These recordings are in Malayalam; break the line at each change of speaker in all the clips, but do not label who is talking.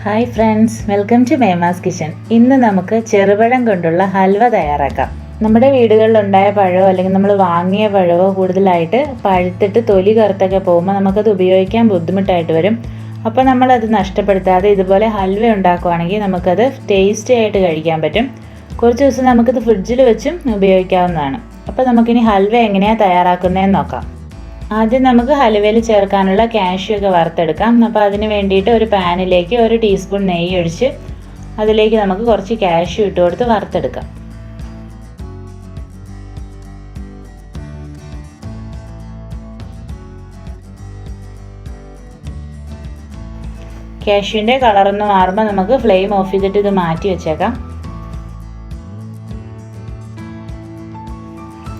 Hi friends, welcome to Mema's kitchen. ഇന്ന് നമുക്ക് ചെറുപഴം കൊണ്ടുള്ള ഹൽവ തയ്യാറാക്കാം. നമ്മുടെ വീടുകളിലുണ്ടായ പഴമോ അല്ലെങ്കിൽ നമ്മൾ വാങ്ങിയ പഴമോ കൂടുതലായിട്ട് പഴുത്തിട്ട് തൊലി കറുത്തൊക്കെ പോകുമ്പോൾ നമുക്കത് ഉപയോഗിക്കാൻ ബുദ്ധിമുട്ടായിട്ട് വരും. അപ്പോൾ നമ്മളത് നഷ്ടപ്പെടുത്താതെ ഇതുപോലെ ഹൽവ ഉണ്ടാക്കുകയാണെങ്കിൽ നമുക്കത് ടേസ്റ്റി ആയിട്ട് കഴിക്കാൻ പറ്റും. കുറച്ച് ദിവസം നമുക്കിത് ഫ്രിഡ്ജിൽ വെച്ചും ഉപയോഗിക്കാവുന്നതാണ്. അപ്പോൾ നമുക്കിനി ഹൽവ എങ്ങനെയാണ് തയ്യാറാക്കുന്നതെന്ന് നോക്കാം. ആദ്യം നമുക്ക് ഹലുവയിൽ ചേർക്കാനുള്ള കാഷ്യൂ ഒക്കെ വറുത്തെടുക്കാം. അപ്പോൾ അതിന് വേണ്ടിയിട്ട് ഒരു പാനിലേക്ക് 1 ടീസ്പൂൺ നെയ്യ് ഒഴിച്ച് അതിലേക്ക് നമുക്ക് കുറച്ച് കാഷ്യൂ ഇട്ട് കൊടുത്ത് വറുത്തെടുക്കാം. കാഷ്യൂവിൻ്റെ കളറൊന്ന് മാറുമ്പോൾ നമുക്ക് ഫ്ലെയിം ഓഫ് ചെയ്തിട്ട് ഇത് മാറ്റി വെച്ചേക്കാം.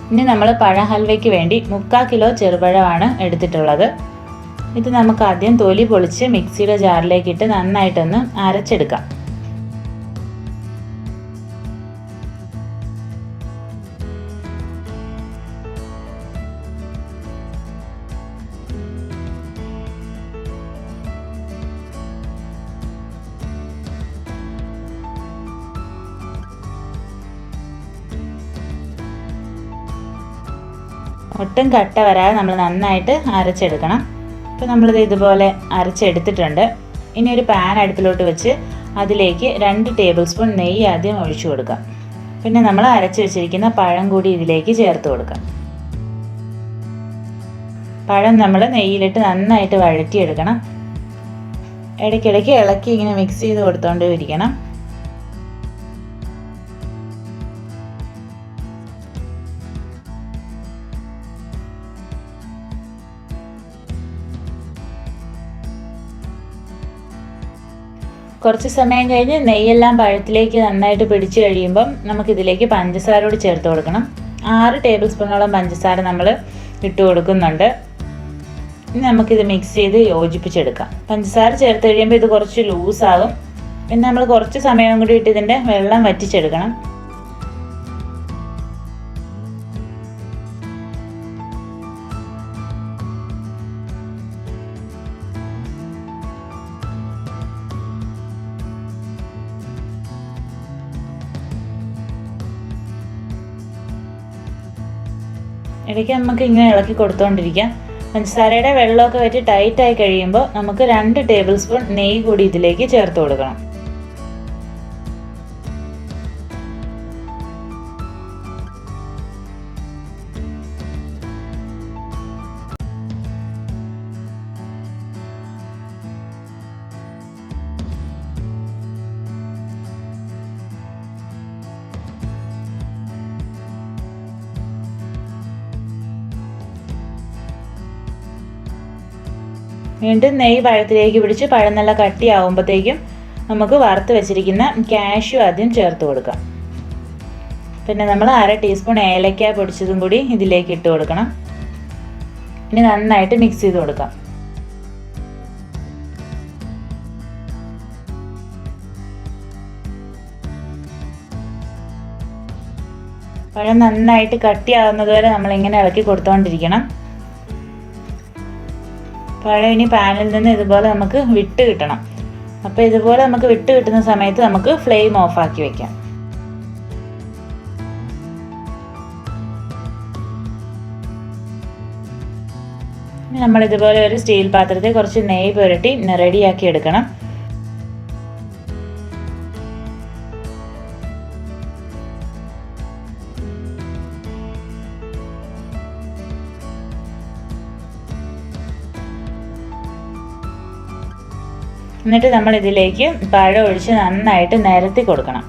ഇനി നമ്മൾ പഴ ഹൽവയ്ക്ക് വേണ്ടി 3/4 കിലോ ചെറുപഴമാണ് എടുത്തിട്ടുള്ളത്. ഇത് നമുക്ക് ആദ്യം തൊലി പൊളിച്ച് മിക്സിയുടെ ജാറിലേക്ക് ഇട്ട് നന്നായിട്ടൊന്ന് അരച്ചെടുക്കാം. ഒട്ടും കട്ട വരാതെ നമ്മൾ നന്നായിട്ട് അരച്ചെടുക്കണം. അപ്പോൾ നമ്മളിത് ഇതുപോലെ അരച്ചെടുത്തിട്ടുണ്ട്. ഇനി ഒരു പാൻ അടുപ്പിലോട്ട് വെച്ച് അതിലേക്ക് 2 ടേബിൾ സ്പൂൺ നെയ്യ് ആദ്യം ഒഴിച്ചു കൊടുക്കാം. പിന്നെ നമ്മൾ അരച്ച് വെച്ചിരിക്കുന്ന പഴം കൂടി ഇതിലേക്ക് ചേർത്ത് കൊടുക്കാം. പഴം നമ്മൾ നെയ്യിലിട്ട് നന്നായിട്ട് വഴറ്റിയെടുക്കണം. ഇടയ്ക്കിടയ്ക്ക് ഇളക്കി ഇങ്ങനെ മിക്സ് ചെയ്ത് കൊടുത്തോണ്ട് ഇരിക്കണം. കുറച്ച് സമയം കഴിഞ്ഞ് നെയ്യെല്ലാം പഴത്തിലേക്ക് നന്നായിട്ട് പിടിച്ച് കഴിയുമ്പം നമുക്കിതിലേക്ക് പഞ്ചസാര കൂടി ചേർത്ത് കൊടുക്കണം. 6 ടേബിൾ സ്പൂണോളം പഞ്ചസാര നമ്മൾ ഇട്ട് കൊടുക്കുന്നുണ്ട്. ഇനി നമുക്കിത് മിക്സ് ചെയ്ത് യോജിപ്പിച്ചെടുക്കാം. പഞ്ചസാര ചേർത്ത് കഴിയുമ്പോൾ ഇത് കുറച്ച് ലൂസാകും. പിന്നെ നമ്മൾ കുറച്ച് സമയം കൂടി ഇട്ട് ഇതിൻ്റെ വെള്ളം വറ്റിച്ചെടുക്കണം. ഇടയ്ക്ക് നമുക്ക് ഇങ്ങനെ ഇളക്കി കൊടുത്തുകൊണ്ടിരിക്കാം. പഞ്ചസാരയുടെ വെള്ളമൊക്കെ വെച്ച് ടൈറ്റായി കഴിയുമ്പോൾ നമുക്ക് 2 ടേബിൾ സ്പൂൺ നെയ്യ് കൂടി ഇതിലേക്ക് ചേർത്ത് കൊടുക്കണം. വീണ്ടും നെയ്യ് പഴത്തിലേക്ക് പിടിച്ച് പഴം നല്ല കട്ടിയാവുമ്പോഴത്തേക്കും നമുക്ക് വറുത്ത് വെച്ചിരിക്കുന്ന കാഷ്യൂ ആദ്യം ചേർത്ത് കൊടുക്കാം. പിന്നെ നമ്മൾ 1/2 ടീസ്പൂൺ ഏലക്ക പൊടിച്ചതും കൂടി ഇതിലേക്ക് ഇട്ട് കൊടുക്കണം. ഇനി നന്നായിട്ട് മിക്സ് ചെയ്ത് കൊടുക്കാം. പഴം നന്നായിട്ട് കട്ടിയാവുന്നത് വരെ നമ്മളിങ്ങനെ ഇളക്കി കൊടുത്തുകൊണ്ടിരിക്കണം. പഴം ഇനി പാനിൽ നിന്ന് ഇതുപോലെ നമുക്ക് വിട്ട് കിട്ടണം. അപ്പോൾ ഇതുപോലെ നമുക്ക് വിട്ട് കിട്ടുന്ന സമയത്ത് നമുക്ക് ഫ്ലെയിം ഓഫാക്കി വെക്കാം. ഇനി നമ്മളിതുപോലെ ഒരു സ്റ്റീൽ പാത്രത്തിൽ കുറച്ച് നെയ്യ് പുരട്ടി റെഡിയാക്കി എടുക്കണം. എന്നിട്ട് നമ്മൾ ഇതിലേക്ക് പഴം ഒഴിച്ച് നന്നായിട്ട് നിരത്തി കൊടുക്കണം.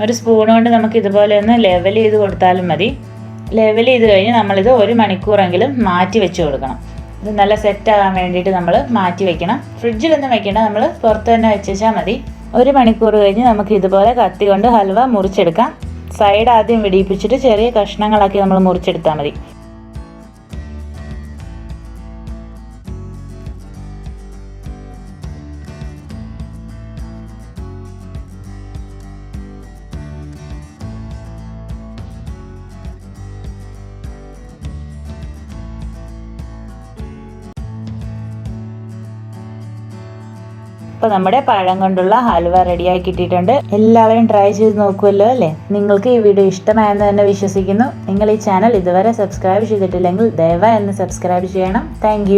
ഒരു സ്പൂൺ കൊണ്ട് നമുക്ക് ഇതുപോലെ ഒന്ന് ലെവൽ ചെയ്ത് കൊടുത്താലും മതി. ലെവൽ ചെയ്ത് കഴിഞ്ഞ് നമ്മളിത് 1 മണിക്കൂറെങ്കിലും മാറ്റി വെച്ച് കൊടുക്കണം. ഇത് നല്ല സെറ്റാകാൻ വേണ്ടിയിട്ട് നമ്മൾ മാറ്റി വെക്കണം. ഫ്രിഡ്ജിലൊന്നും വെക്കേണ്ട, നമ്മൾ പുറത്ത് തന്നെ വെച്ചാൽ മതി. 1 മണിക്കൂർ കഴിഞ്ഞ് നമുക്ക് ഇതുപോലെ കത്തി കൊണ്ട് ഹൽവ മുറിച്ചെടുക്കാം. സൈഡ് ആദ്യം വെടിയിപ്പിച്ചിട്ട് ചെറിയ കഷ്ണങ്ങളാക്കി നമ്മൾ മുറിച്ചെടുത്താൽ മതി. അപ്പോൾ നമ്മുടെ പഴം കൊണ്ടുള്ള ഹൽവ റെഡിയായി കിട്ടിയിട്ടുണ്ട്. എല്ലാവരും ട്രൈ ചെയ്ത് നോക്കുമല്ലോ അല്ലേ? നിങ്ങൾക്ക് ഈ വീഡിയോ ഇഷ്ടമായെന്ന് തന്നെ വിശ്വസിക്കുന്നു. നിങ്ങൾ ഈ ചാനൽ ഇതുവരെ സബ്സ്ക്രൈബ് ചെയ്തിട്ടില്ലെങ്കിൽ ദയവായി ഒന്ന് സബ്സ്ക്രൈബ് ചെയ്യണം. താങ്ക്